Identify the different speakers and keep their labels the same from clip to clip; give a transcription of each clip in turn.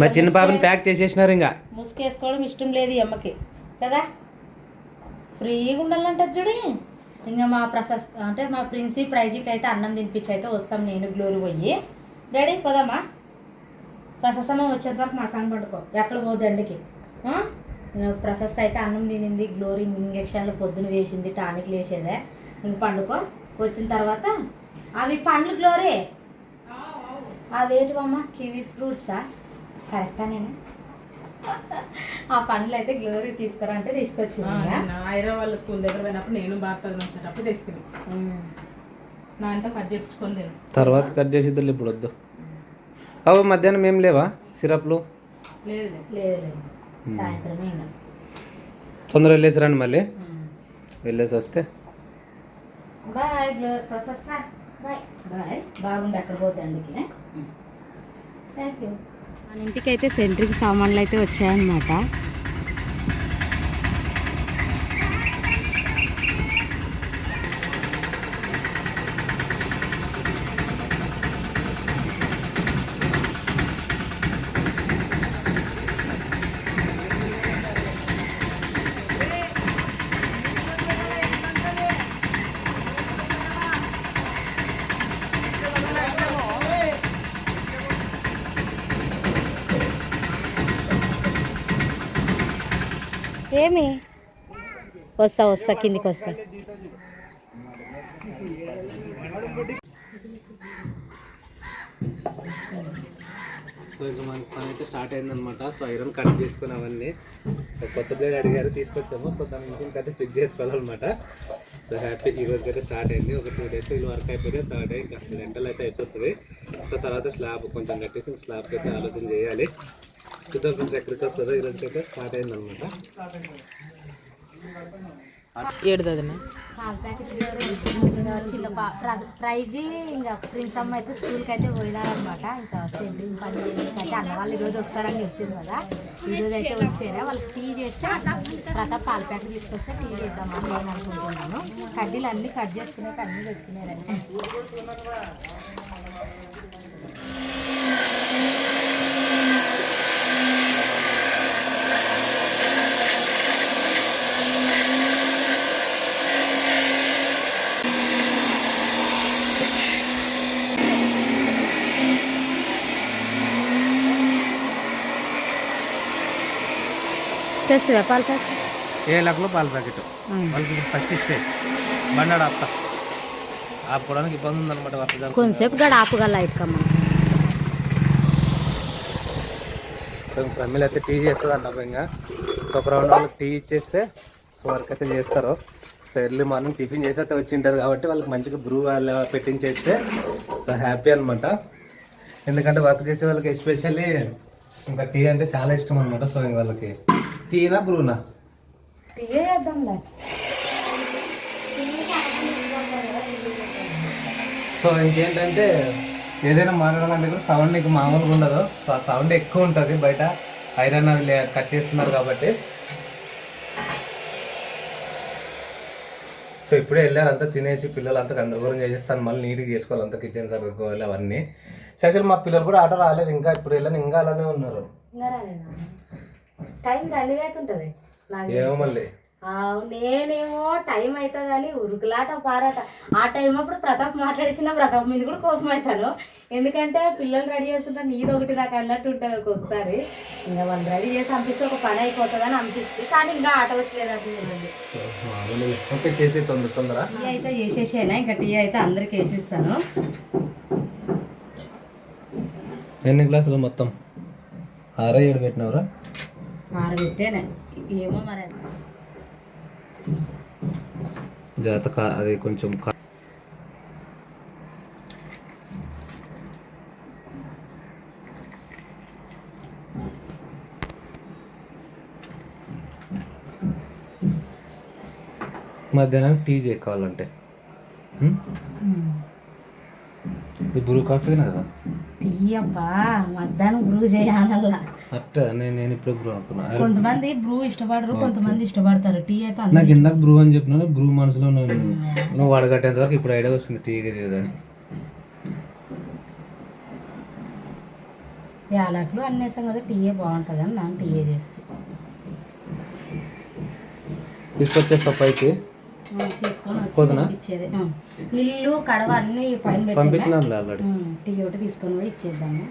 Speaker 1: మా చిన్న పాపని ప్యాక్ చేసేసినారు. ఇంకా
Speaker 2: ముసుకేసుకోవడం ఇష్టం లేదు ఈ అమ్మకి కదా, ఫ్రీగా ఉండాలంట చూడి. ఇంకా మా అంటే మా ప్రిన్సీ ప్రైజీకి అయితే అన్నం తినిపించి అయితే వస్తాం, నేను గ్లోరీ పోయి. డాడీ పోదామా? ప్రశస్తమ్మ వచ్చేంత వరకు మా సాంగ్ పట్టుకో, ఎక్కడ పోద్దు ఎండకి. ప్రశస్త అయితే అన్నం తినింది, గ్లోరీ ఇంజక్షన్లు పొద్దున వేసింది, టానిక్లు వేసేదే. ఇంక పండుకో. వచ్చిన తర్వాత అవి పండ్లు గ్లోరీ అవేటివమ్మా? కివీ ఫ్రూట్సా? కరెక్టా? నేను ఆ పండ్లు అయితే గ్లోరీ తీసుకురా అంటే తీసుకొచ్చింది.
Speaker 3: హైదరాబాద్ వాళ్ళ స్కూల్ దగ్గర పోయినప్పుడు నేను భారతదేశం వచ్చేటప్పుడు తెస్తుంది. నా అంతా కట్ చేయించుకొని
Speaker 1: తర్వాత కట్ చేసిద్దాం. ఇప్పుడు వద్దు. అవి మధ్యాహ్నం ఏం లేవా సిరప్లు?
Speaker 3: లేదు
Speaker 2: లేదు, సాయంత్రమే. ఇంకా
Speaker 1: తొందరగా వెళ్ళేసి రండి, మళ్ళీ వెళ్ళేసి వస్తే.
Speaker 2: Bye Glory, professor bye bye. బాగుంది అక్కడ పోతే అందుకే. Thank you. మన ఇంటికి అయితే సెంట్రింగ్ సామాన్లు అయితే వచ్చాయన్నమాట. ఏమి వస్తా కిందికి వస్తా.
Speaker 1: సో ఇంకా మనకి పని అయితే స్టార్ట్ అయిందనమాట. సో ఐరన్ కట్ చేసుకుని అవన్నీ సో కొత్త బ్లేడ్ అడిగారు, తీసుకొచ్చాము. సో దాని ఇంటికి అయితే ఫిక్స్ చేసుకోవాలన్నమాట. సో హ్యాపీ ఈ రోజుకి అయితే స్టార్ట్ అయింది. ఒక 2 days వీళ్ళు వర్క్ అయిపోతే థర్డ్ డే ఇంకా గంటలు అయితే అయిపోతుంది. సో తర్వాత స్లాబ్ కొంచెం కట్టేసి స్లాబ్కి అయితే ఆలోచన చేయాలి. చూద్దాం ఫ్రెండ్స్ ఎక్కడికి వస్తుందో. ఈ రోజుకి అయితే స్టార్ట్ అయిందనమాట.
Speaker 2: చిన్న ప్రైజ్ ఇంకా ప్రిన్స్ అమ్మ అయితే స్కూల్కి అయితే పోయినారనమాట. ఇంకా సెంట్రింగ్ పని అయితే అన్న వాళ్ళు ఈరోజు వస్తారని చెప్తుంది కదా, ఈరోజు అయితే వచ్చారా. వాళ్ళకి టీ చేస్తే ప్రతాప్ పాల ప్యాకెట్ తీసుకొస్తే టీ చేద్దామని నేను అనుకుంటున్నాను. కడ్డీలు అన్నీ కట్ చేసుకునే అన్నీ పెట్టుకున్నారండి. తెస్తుందా పాల ప్యాకెట్?
Speaker 1: 7 లక్షలు పాల ప్యాకెట్ వాళ్ళకి ఫస్ట్ ఇస్తే బండాడు ఆపుతా. ఆపుకోవడానికి ఇబ్బంది ఉందన్నమాట. వర్క్
Speaker 2: కొంచెంసేపు గడ ఆపుగా లైట్ కమ్మ.
Speaker 1: ప్రమిళ అయితే టీ చేస్తుంది అన్నప్పుడు ఇంకా ఒక రౌండ్ వాళ్ళకి టీ ఇచ్చేస్తే సో వర్క్ అయితే చేస్తారు. సో ఎర్లీ మార్నింగ్ టిఫిన్ చేసి అయితే వచ్చింటారు కాబట్టి వాళ్ళకి మంచిగా బ్రూ వాళ్ళు పెట్టించేస్తే సో హ్యాపీ అనమాట. ఎందుకంటే వర్క్ చేసే వాళ్ళకి ఎస్పెషల్లీ ఇంకా టీ అంటే చాలా ఇష్టం అనమాట. సో ఇంక వాళ్ళకి టీనా బ్రూనా? సో ఇంకేంటంటే ఏదైనా మాట్లాడాలంటే కూడా సౌండ్ నీకు మామూలుగా ఉండదు. సో ఆ సౌండ్ ఎక్కువ ఉంటుంది. బయట ఐరన్ అవి కట్ చేస్తున్నారు కాబట్టి. సో ఇప్పుడే వెళ్ళారు, అంతా తినేసి పిల్లలంతా గందరగోళం చేసేస్తాను. మళ్ళీ నీట్గా చేసుకోవాలి, అంతా కిచెన్ సర్దుకోవాలి అవన్నీ. యాక్చువల్ మా పిల్లలు కూడా ఆటో రాలేదు ఇంకా. ఇప్పుడు వెళ్ళని ఇంకా అలానే ఉన్నారు.
Speaker 2: టైం దండిగా అవుతుంటది
Speaker 1: ఏమో మళ్ళీ.
Speaker 2: నేనేమో టైం అవుతుందని ఉరుకులాట పారాట. ఆ టైం అప్పుడు ప్రతాప్ మాట్లాడించిన ప్రతాప్ మీద కూడా కోపం అవుతాను. ఎందుకంటే పిల్లలు రెడీ చేస్తుంటే నీది ఒకటి నాకు అన్నట్టు ఉంటుంది ఒక్కొక్కసారి. ఇంకా వాళ్ళు రెడీ చేసి పంపిస్తే ఒక పని అయిపోతుందని అనిపిస్తుంది. కానీ ఇంకా ఆట వచ్చలేదు అనిపించండి. టీ అయితే చేసేసేనా, ఇంకా టీ అయితే అందరికి వేసిస్తాను.
Speaker 1: ఎన్ని గ్లాసులు మొత్తం? 6 7 పెట్టినవరా?
Speaker 2: 6 పెట్టేనా ఏమో మరి.
Speaker 1: జాతక అది కొంచెం మధ్యాహ్నం టీ కావాలంటే బ్రూ కాఫీనా కదా?
Speaker 2: టీ అబ్బా మధ్యాహ్నం బ్రూ చేయాలల్లా.
Speaker 1: అట్లా నేను ఇప్పుడు బ్రూ అనుకున్నా.
Speaker 2: కొంతమంది బ్రూ ఇష్టపడరు, కొంతమంది ఇష్టపడతారు. టీ అయితే
Speaker 1: నాకు ఇందాక బ్రూ అని చెప్పినాను. బ్రూ మనసులో నువ్వు వడగట్టేంత వరకు ఇప్పుడు ఐడియా వస్తుంది టీ అని.
Speaker 2: యాలకులు అన్నేసాం కదా, టీయే బాగుంటుంది అని మనం టీయే చేస్తాం.
Speaker 1: తీసుకొచ్చేస్తా పైకి.
Speaker 2: తీసుకొని
Speaker 1: పోదునా?
Speaker 2: వచ్చి ఇచ్చేది. నీళ్ళు కడవ అన్నీ పైన పెట్టి
Speaker 1: పంపించినాను ఆల్రెడీ.
Speaker 2: టీ ఒకటి తీసుకొని పోయి ఇచ్చేద్దాము.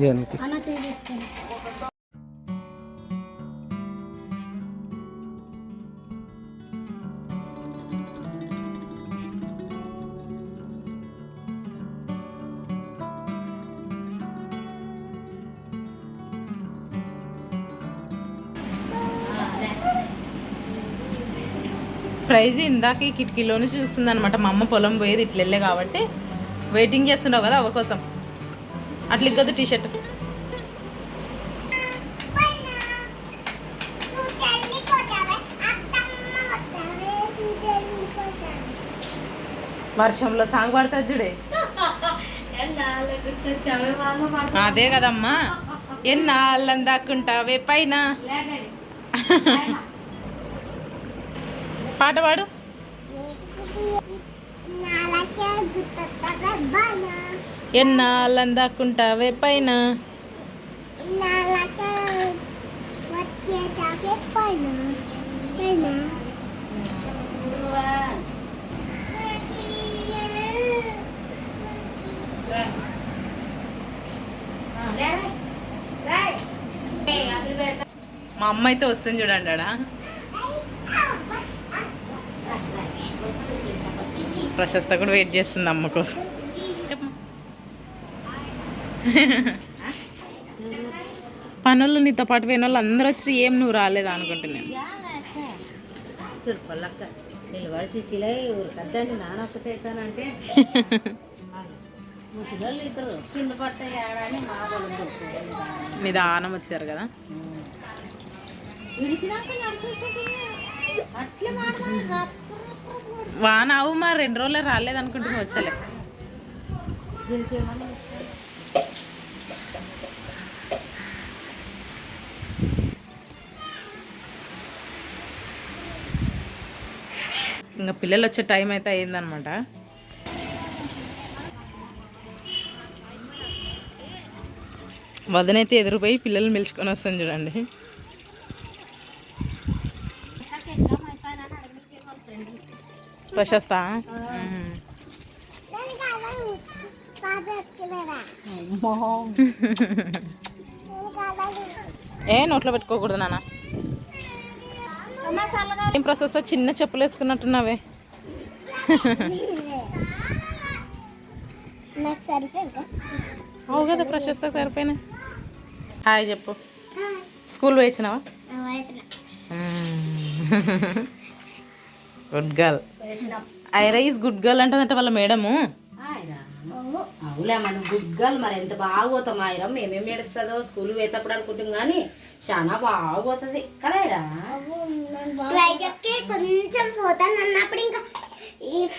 Speaker 1: దేనికి?
Speaker 2: అన్న టీ తీసుకొని
Speaker 3: ప్రైజ్ ఇందాక ఈ కిటికీలోనే చూస్తుంది అనమాట. మా అమ్మ పొలం పోయేది ఇట్లా వెళ్ళే కాబట్టి వెయిటింగ్ చేస్తుండవు కదా అవ్వ కోసం. అట్లా ఇగ్గదు టీ షర్ట్. వర్షంలో సాంగ్ పాడతా చూడే. అదే కదమ్మా, ఎన్నాళ్ళని దాక్కుంటావే పైన. పాట పాడు. ఎన్నాళ్ళని దాక్కుంటావే పైన. మా అమ్మ అయితే వస్తుంది చూడండి ఆడ. ప్రశస్త కూడా వెయిట్ చేస్తుంది అమ్మ కోసం. పనులు నీతో పాటు పోయిన వాళ్ళు అందరూ వచ్చి ఏం నువ్వు రాలేదా అనుకుంటున్నాను. నిదానం వచ్చారు కదా. వాన అవు మా 2 రోజులు రాలేదు అనుకుంటున్నా వచ్చలే. ఇంకా పిల్లలు వచ్చే టైం అయితే అయిందనమాట. వదనైతే ఎదురుపోయి పిల్లల్ని పిలుచుకొని వస్తుంది చూడండి. ప్రశస్త ఏ నోట్లో పెట్టుకోకూడదు నాన్న. ఏం ప్రశస్త చిన్న చెప్పులు వేసుకున్నట్టున్నావే. అవు కదా ప్రశస్త సరిపోయినా. హాయ్ చెప్పు. స్కూల్ వేసినావా? Good girl. Aira is good girl అంటుందంట వాళ్ళ మేడము.
Speaker 2: అవులే మనం గుడ్ గర్ల్. మరి ఎంత బాగా పోతాం ఐరా. మేమేమి ఏడుస్తుందో స్కూల్ పోయేటప్పుడు అనుకుంటాం కానీ చాలా బాగా పోతుంది కదా ఐరా.
Speaker 4: కొంచెం పోతాను అన్నప్పుడు ఇంకా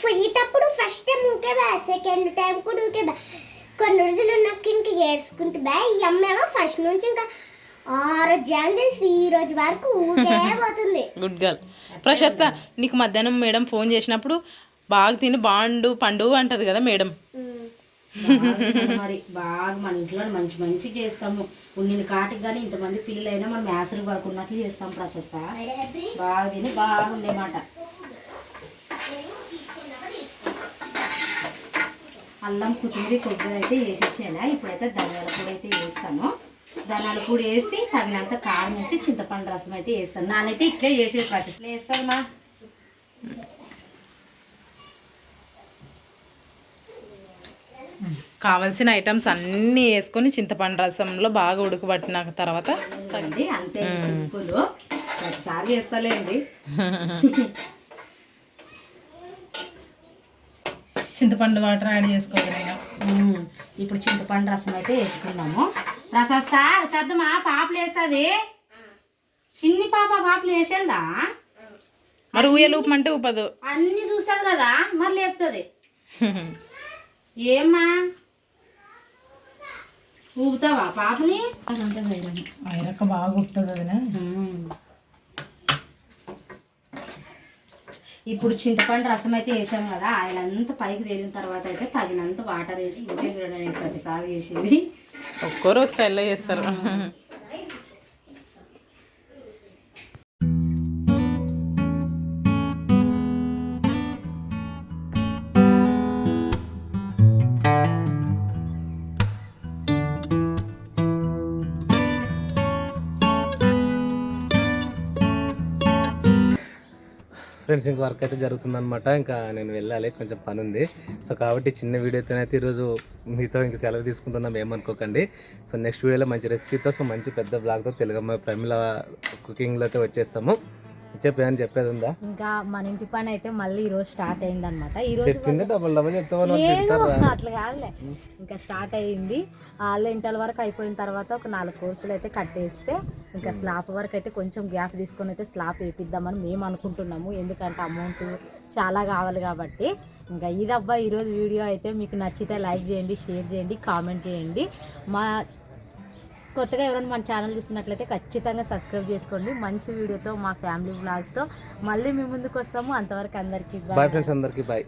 Speaker 4: పోయేటప్పుడు ఫస్ట్ టైం ఊకే బా, సెకండ్ టైం కూడా ఊకే బా. కొన్ని రోజులు నాకు ఇంకా ఏడ్చుకుంటూ బా. ఈ అమ్మేమో ఫస్ట్ నుంచి ఇంకా 6 జాయిన్ చేసి ఈ రోజు వరకు ఊకే పోతుంది.
Speaker 3: Good girl. ప్రశస్త నీకు మధ్యాహ్నం మేడం ఫోన్ చేసినప్పుడు బాగా తిని పండు అంటది కదా మేడం.
Speaker 2: మరి బాగా మన ఇంట్లో మంచి మంచి చేస్తాము. ఉండిన కాటికి కానీ ఇంతమంది పిల్లలైనా మనం యాసలు పడుకున్నట్లు చేస్తాం ప్రశస్త. బాగా తిని బాగుండేమాట. అల్లం కొత్తిమీర కొద్దిగా అయితే వేసేసేయాలి. ఇప్పుడైతే ధనియాల పొడి అయితే వేస్తాను. ధనియాల పొడి వేసి తగినంత కారం వేసి చింతపండు రసం అయితే వేస్తాను. నానైతే ఇట్లే చేసేది ప్రతి వేస్తాను మా.
Speaker 3: కావాల్సిన ఐటమ్స్ అన్నీ వేసుకొని చింతపండు రసంలో బాగా ఉడకబట్టిన తర్వాత
Speaker 2: అండి అంతే సింపుల్. ఒకసారి చేస్తాలేండి.
Speaker 3: చింతపండు వాటర్ యాడ్ చేసుకోవాలి.
Speaker 2: ఇప్పుడు చింతపండు రసం అయితే వేసుకున్నాము. రసం సార్ సద్దమా పాపలు వేస్తుంది. చిన్ని పాపలు వేసేదా
Speaker 3: మరి ఊయలూపమంటే ఊపదు.
Speaker 2: అన్ని చూస్తుంది కదా మరి లేపుతుంది. ఏమ్మా ఊపుతావా పాపని?
Speaker 3: ఐరక్క బాగా ఉడుతుంది.
Speaker 2: ఇప్పుడు చింతపండు రసం అయితే వేసాం కదా, ఆయిల్ అంతా పైకి తేలిన తర్వాత అయితే తగినంత వాటర్ వేసి ఇంకే చూడండి ప్రతిసారి చేసేది.
Speaker 3: ఒక్కోరో స్టైల్లో చేస్తారు.
Speaker 1: ఫ్రెండ్స్ ఇంకా వర్క్ అయితే జరుగుతుందన్నమాట. ఇంకా నేను వెళ్ళాలి, కొంచెం పని ఉంది. సో కాబట్టి చిన్న వీడియోతోనైతే ఈరోజు మీతో ఇంకా సెలవు తీసుకుంటున్నాం, ఏమనుకోకండి. సో నెక్స్ట్ వీడియోలో మంచి రెసిపీతో, సో మంచి పెద్ద బ్లాగ్తో తెలుగమ్మ ప్రమిళ కుకింగ్లో అయితే వచ్చేస్తాము. చెప్పేదని చెప్పేది ఉందా?
Speaker 2: ఇంకా మన ఇంటి పని అయితే మళ్ళీ ఈరోజు స్టార్ట్ అయిందనమాట. ఈరోజు
Speaker 1: చెప్పింది డబల్ చెప్తాను
Speaker 2: అట్లా కాదులే, ఇంకా స్టార్ట్ అయ్యింది. ఆళ్ళ వరకు అయిపోయిన తర్వాత ఒక 4 కోర్సులు అయితే కట్టేస్తే ఇంకా స్లాబ్ వరకు అయితే కొంచెం గ్యాప్ తీసుకొని అయితే స్లాబ్ వేపిద్దామని మేము అనుకుంటున్నాము. ఎందుకంటే అమౌంట్ చాలా కావాలి కాబట్టి. ఇంకా ఇదబ్బా ఈరోజు వీడియో అయితే మీకు నచ్చితే లైక్ చేయండి, షేర్ చేయండి, కామెంట్ చేయండి. మా కొత్తగా ఎవరైనా మన ఛానల్ చూస్తున్నట్లయితే ఖచ్చితంగా సబ్స్క్రైబ్ చేసుకోండి. మంచి వీడియోతో మా ఫ్యామిలీ బ్లాగ్స్తో మళ్ళీ మీ ముందుకు వస్తాము. అంతవరకు అందరికీ
Speaker 1: బాయ్ ఫ్రెండ్స్, అందరికీ బాయ్.